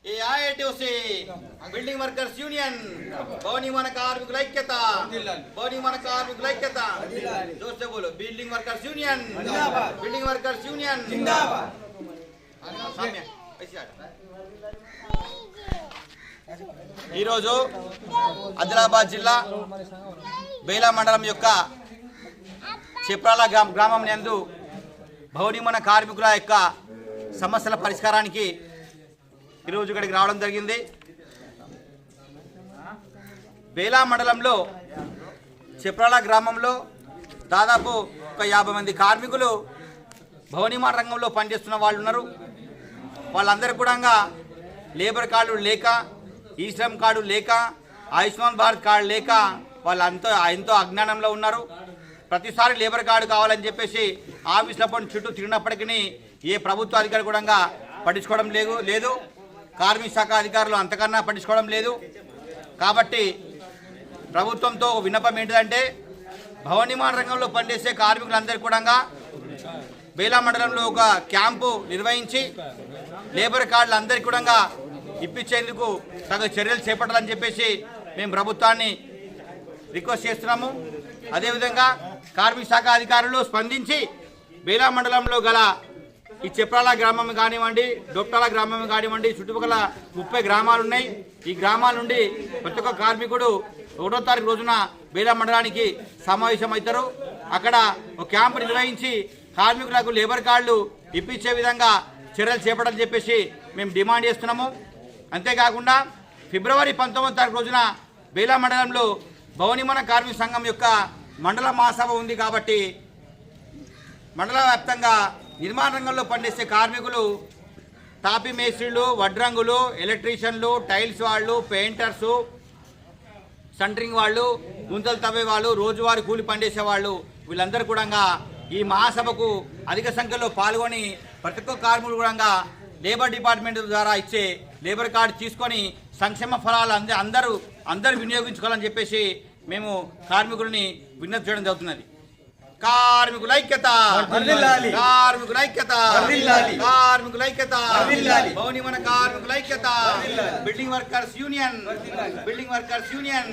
AITUC building workers union భవనిర్మాణ కార్మికుల ఐక్యత భవనిర్మాణ కార్మికుల ఐక్యత జోర్సే బోలో building workers union building workers union ఈరోజు ఆదిలాబాద్ జిల్లా బేలా మండలం యొక్క చిప్రాల గ్రామం నందు భవనిర్మాణ కార్మికుల యొక్క సమస్యల పరిష్కారానికి ఈరోజు ఇక్కడికి రావడం జరిగింది. బేలా మండలంలో చిప్రాల గ్రామంలో దాదాపు ఒక 50 మంది కార్మికులు భవనిర్మాణ రంగంలో పనిచేస్తున్న వాళ్ళు ఉన్నారు. వాళ్ళందరూ కూడా లేబర్ కార్డు లేక, ఈ శ్రమ్ కార్డు లేక, ఆయుష్మాన్ భారత్ కార్డు లేక వాళ్ళంతా ఎంతో అజ్ఞానంలో ఉన్నారు. ప్రతిసారి లేబర్ కార్డు కావాలని చెప్పేసి ఆఫీసుల పని చుట్టూ తిరిగినప్పటికీ ఏ ప్రభుత్వ అధికారి కూడా పట్టించుకోవడం లేదు. కార్మిక శాఖ అధికారులు అంతకన్నా పట్టించుకోవడం లేదు. కాబట్టి ప్రభుత్వంతో విన్నపం ఏంటిదంటే భవనిర్మాణ రంగంలో పనిచేసే కార్మికులందరికీ కూడా బేలా మండలంలో ఒక క్యాంపు నిర్వహించి లేబర్ కార్డులు అందరికీ కూడా ఇప్పించేందుకు తగు చర్యలు చేపట్టాలని చెప్పేసి మేము ప్రభుత్వాన్ని రిక్వెస్ట్ చేస్తున్నాము. అదేవిధంగా కార్మిక శాఖ అధికారులు స్పందించి బేలా మండలంలో గల ఈ చిప్రాల గ్రామం కానివ్వండి, డొక్టాల గ్రామం కానివ్వండి, చుట్టుపక్కల 30 గ్రామాలు ఉన్నాయి. ఈ గ్రామాల నుండి ప్రతి ఒక్క కార్మికుడు 1వ తారీఖు రోజున బేలా మండలానికి సమావేశం అవుతారు. అక్కడ ఒక క్యాంపు నిర్వహించి కార్మికులకు లేబర్ కార్డులు ఇప్పించే విధంగా చర్యలు చేపట్టాలని చెప్పేసి మేము డిమాండ్ చేస్తున్నాము. అంతేకాకుండా ఫిబ్రవరి 19వ తారీఖు రోజున బేలా మండలంలో భవనిర్మాణ కార్మిక సంఘం యొక్క మండల మహాసభ ఉంది. కాబట్టి మండల వ్యాప్తంగా నిర్మాణ రంగంలో పనిచేసే కార్మికులు, టాపీ మేస్త్రీలు, వడ్రంగులు, ఎలక్ట్రీషియన్లు, టైల్స్ వాళ్ళు, పెయింటర్సు, సెంటరింగ్ వాళ్ళు, గుంతలు తవ్వే వాళ్ళు, రోజువారీ కూలి పనిచేసే వాళ్ళు, వీళ్ళందరూ కూడా ఈ మహాసభకు అధిక సంఖ్యలో పాల్గొని ప్రతి ఒక్క కార్మికులు కూడా లేబర్ డిపార్ట్మెంట్ ద్వారా ఇచ్చే లేబర్ కార్డు తీసుకొని సంక్షేమ ఫలాలు అందరూ వినియోగించుకోవాలని చెప్పేసి మేము కార్మికులని విజ్ఞప్తి చేయడం జరుగుతున్నది. కార్మికుల ఐక్యత, కార్మికుల ఐక్యత, కార్మికుల ఐక్యత, భవనిర్మాణ కార్మికుల ఐక్యత, building workers union, building workers union.